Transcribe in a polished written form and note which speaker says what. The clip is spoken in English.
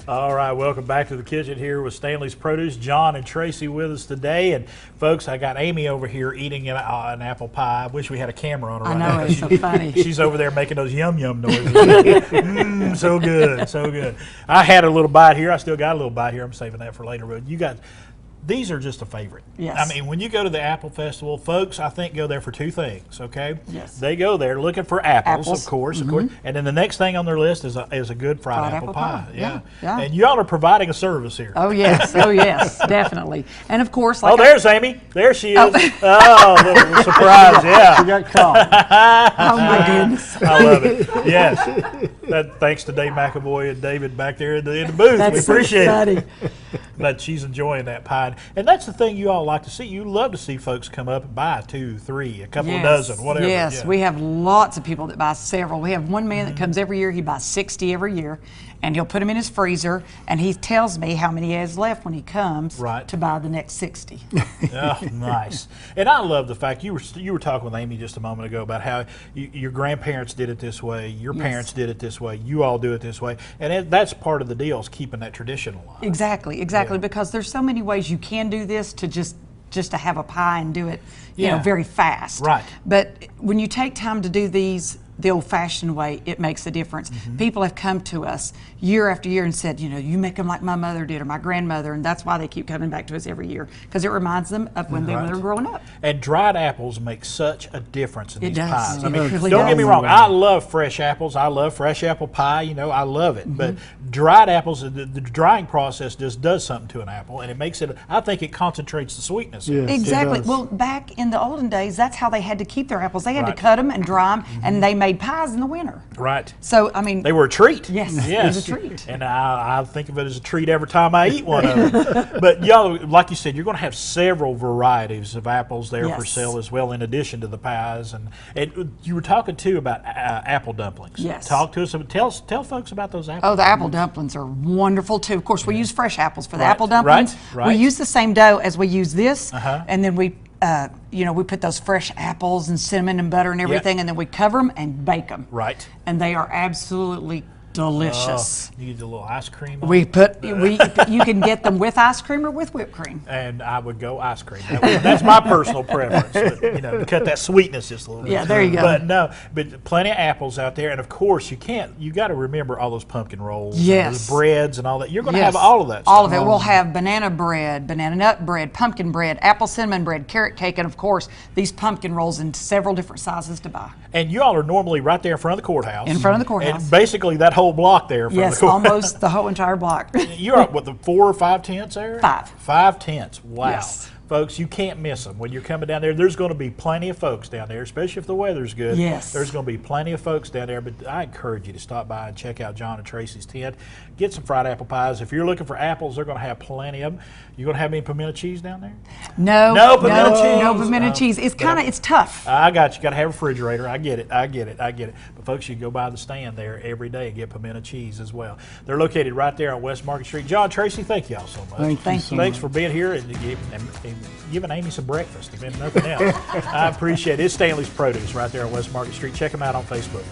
Speaker 1: All right, welcome back to the kitchen here with Stanley's Produce. John and Tracy with us today. And folks, I got Amy over here eating an apple pie. I wish we had a camera on her right now.
Speaker 2: I know, it's so funny.
Speaker 1: She's over there making those yum yum noises. So good, so good. I had a little bite here. I still got a little bite here. I'm saving that for later. But you got, these are just a favorite.
Speaker 2: Yes.
Speaker 1: I mean, when you go to the Apple Festival, folks, I think go there for two things, okay?
Speaker 2: Yes.
Speaker 1: They go there looking for apples. Of course. And then the next thing on their list is a good fried apple pie.
Speaker 2: Yeah.
Speaker 1: And y'all are providing a service here.
Speaker 2: Oh, yes. Oh, yes, definitely. And, of course, like
Speaker 1: there's Amy. There she is. Oh, little surprise, yeah.
Speaker 3: We got caught.
Speaker 2: Oh, my goodness.
Speaker 1: I love it. Yes. Thanks to Dave McAvoy and David back there in the booth.
Speaker 2: That's
Speaker 1: we appreciate
Speaker 2: it.
Speaker 1: But she's enjoying that pie. And that's the thing you all like to see. You love to see folks come up and buy 2, 3, a couple of dozen, whatever.
Speaker 2: Yes, we have lots of people that buy several. We have one man that comes every year. He buys 60 every year, and he'll put them in his freezer, and he tells me how many he has left when he comes to buy the next 60.
Speaker 1: Oh, nice. And I love the fact you were talking with Amy just a moment ago about how your grandparents did it this way, your parents did it this way, you all do it this way, and that's part of the deal, is keeping that tradition alive.
Speaker 2: Exactly, because there's so many ways you can do this to just to have a pie and do it, you know, very fast.
Speaker 1: Right.
Speaker 2: But when you take time to do these the old-fashioned way, it makes a difference. People have come to us year after year and said, you know, you make them like my mother did or my grandmother, and that's why they keep coming back to us every year, because it reminds them of when they were growing up.
Speaker 1: And dried apples make such a difference in these pies. I mean,
Speaker 2: really
Speaker 1: don't get me wrong, I love fresh apples. I love fresh apple pie. You know, I love it. But dried apples, the drying process just does something to an apple, and it makes it, I think it concentrates the sweetness.
Speaker 3: Yes,
Speaker 2: exactly. Well, back in the olden days, that's how they had to keep their apples. They had to cut them and dry them, and they made pies in the winter.
Speaker 1: Right.
Speaker 2: So, I mean,
Speaker 1: they were a treat.
Speaker 2: Yes,
Speaker 1: yes.
Speaker 2: It was a treat.
Speaker 1: And I think of it as a treat every time I eat one of them. But y'all, like you said, you're going to have several varieties of apples there for sale as well, in addition to the pies. And you were talking too about apple dumplings.
Speaker 2: Yes.
Speaker 1: Talk to us. Tell folks about those apple.
Speaker 2: Oh, the apple dumplings are wonderful too. Of course, we use fresh apples for the apple dumplings.
Speaker 1: Right.
Speaker 2: We use the same dough as we use this, and then we, you know, we put those fresh apples and cinnamon and butter and everything, and then we cover them and bake them.
Speaker 1: Right.
Speaker 2: And they are absolutely delicious.
Speaker 1: You get a little ice cream on
Speaker 2: you can get them with ice cream or with whipped cream.
Speaker 1: And I would go ice cream. That's my personal preference. But, you know, to cut that sweetness just a little bit.
Speaker 2: Yeah, there you go.
Speaker 1: But no, but plenty of apples out there, and of course you got to remember all those pumpkin rolls, and those breads, and all that. You're going to have all of that.
Speaker 2: All of it. We'll have banana bread, banana nut bread, pumpkin bread, apple cinnamon bread, carrot cake, and of course these pumpkin rolls in several different sizes to buy.
Speaker 1: And you all are normally right there in front of the courthouse.
Speaker 2: In front of the courthouse.
Speaker 1: And basically that whole block there. In front of the courthouse.
Speaker 2: Almost the whole entire block.
Speaker 1: You're up with the 4 or 5 tents there?
Speaker 2: 5.
Speaker 1: 5 tents. Wow.
Speaker 2: Yes.
Speaker 1: Folks, you can't miss them. When you're coming down there, there's going to be plenty of folks down there, especially if the weather's good.
Speaker 2: Yes.
Speaker 1: There's going to be plenty of folks down there, but I encourage you to stop by and check out John and Tracy's tent. Get some fried apple pies. If you're looking for apples, they're going to have plenty of them. You going to have any pimento cheese down there?
Speaker 2: No.
Speaker 1: No pimento cheese?
Speaker 2: No pimento cheese. It's it's tough.
Speaker 1: I got you. Got to have a refrigerator. I get it. But folks, you go by the stand there every day and get pimento cheese as well. They're located right there on West Market Street. John, Tracy, thank you all so much.
Speaker 3: Thank you.
Speaker 1: Thanks for being here and giving Amy some breakfast, if nothing else. I appreciate it. It's Stanley's Produce right there on West Market Street. Check them out on Facebook.